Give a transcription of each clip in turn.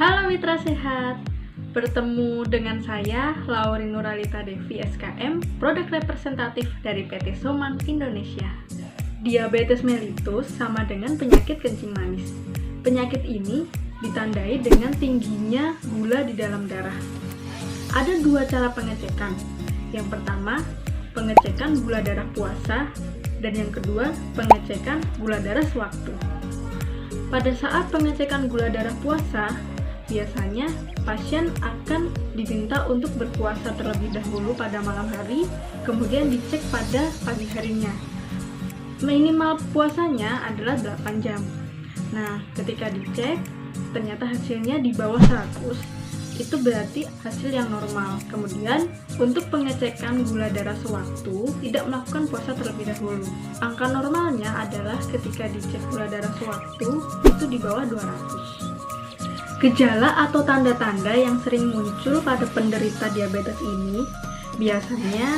Halo Mitra Sehat, bertemu dengan saya Laurin Nuralita Devi SKM, Produk Representatif dari PT Somang Indonesia. Diabetes mellitus sama dengan penyakit kencing manis. Penyakit ini ditandai dengan tingginya gula di dalam darah. Ada dua cara pengecekan. Yang pertama, pengecekan gula darah puasa, dan yang kedua, pengecekan gula darah sewaktu. Pada saat pengecekan gula darah puasa, biasanya pasien akan diminta untuk berpuasa terlebih dahulu pada malam hari, kemudian dicek pada pagi harinya. Minimal puasanya adalah 8 jam. Nah, ketika dicek, ternyata hasilnya di bawah 100, itu berarti hasil yang normal. Kemudian, untuk pengecekan gula darah sewaktu, tidak melakukan puasa terlebih dahulu. Angka normalnya adalah ketika dicek gula darah sewaktu, itu di bawah 200. Gejala atau tanda-tanda yang sering muncul pada penderita diabetes ini, biasanya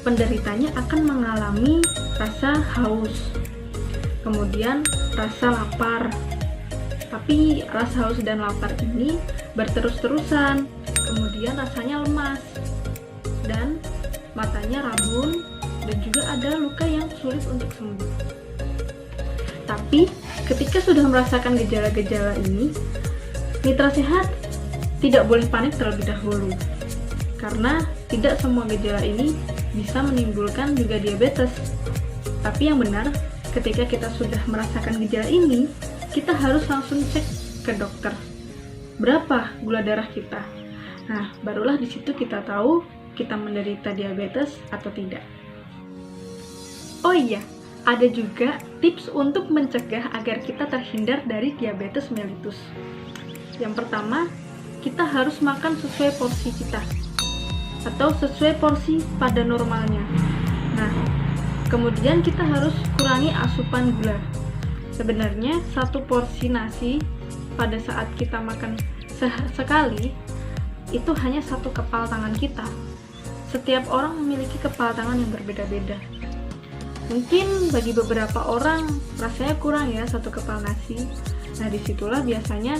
penderitanya akan mengalami rasa haus, kemudian rasa lapar. Tapi rasa haus dan lapar ini berterus-terusan, kemudian rasanya lemas, dan matanya rabun, dan juga ada luka yang sulit untuk sembuh. Tapi ketika sudah merasakan gejala-gejala ini, Mitra Sehat tidak boleh panik terlebih dahulu, karena tidak semua gejala ini bisa menimbulkan juga diabetes. Tapi yang benar, ketika kita sudah merasakan gejala ini, kita harus langsung cek ke dokter. Berapa gula darah kita? Nah, barulah di situ kita tahu kita menderita diabetes atau tidak. Oh iya, ada juga tips untuk mencegah agar kita terhindar dari diabetes mellitus. Yang pertama, kita harus makan sesuai porsi kita, atau sesuai porsi pada normalnya. Nah, kemudian kita harus kurangi asupan gula. Sebenarnya satu porsi nasi pada saat kita makan sekali itu hanya satu kepal tangan kita. Setiap orang memiliki kepal tangan yang berbeda-beda. Mungkin bagi beberapa orang rasanya kurang ya satu kepal nasi. Nah, disitulah biasanya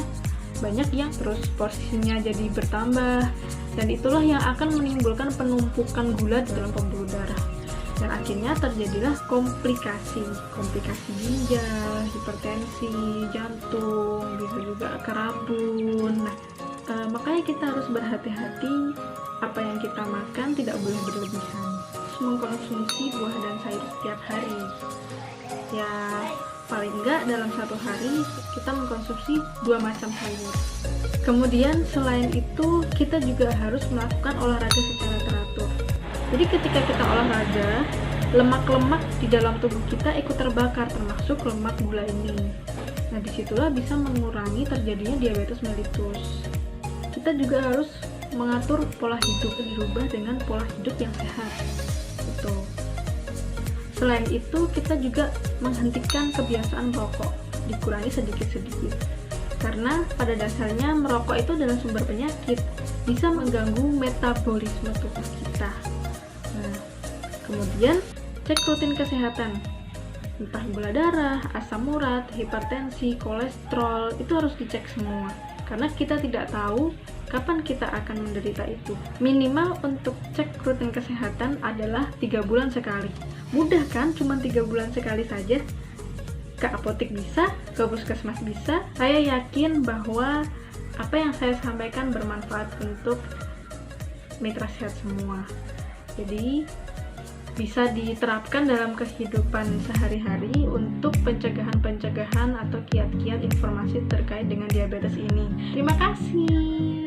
banyak yang terus porsinya jadi bertambah, dan itulah yang akan menimbulkan penumpukan gula di dalam pembuluh darah, dan akhirnya terjadilah komplikasi ginjal, hipertensi, jantung, bisa juga kerabun. Nah, makanya kita harus berhati-hati apa yang kita makan, tidak boleh berlebihan. Terus mengkonsumsi buah dan sayur setiap hari, ya paling enggak dalam satu hari kita mengkonsumsi 2 macam sayur. Kemudian selain itu kita juga harus melakukan olahraga secara teratur. Jadi ketika kita olahraga, lemak-lemak di dalam tubuh kita ikut terbakar, termasuk lemak gula ini. Nah, disitulah bisa mengurangi terjadinya diabetes mellitus. Kita juga harus mengatur pola hidup, dirubah dengan pola hidup yang sehat. Betul. Selain itu, kita juga menghentikan kebiasaan merokok, dikurangi sedikit-sedikit. Karena pada dasarnya merokok itu adalah sumber penyakit, bisa mengganggu metabolisme tubuh kita. Nah, kemudian cek rutin kesehatan, entah gula darah, asam urat, hipertensi, kolesterol, itu harus dicek semua. Karena kita tidak tahu kapan kita akan menderita itu. Minimal untuk cek rutin kesehatan adalah 3 bulan sekali. Mudah kan? Cuma 3 bulan sekali saja. Ke apotek bisa, ke puskesmas bisa. Saya yakin bahwa apa yang saya sampaikan bermanfaat untuk mitra sehat semua. Jadi bisa diterapkan dalam kehidupan sehari-hari untuk pencegahan atau kiat-kiat informasi terkait dengan diabetes ini. Terima kasih.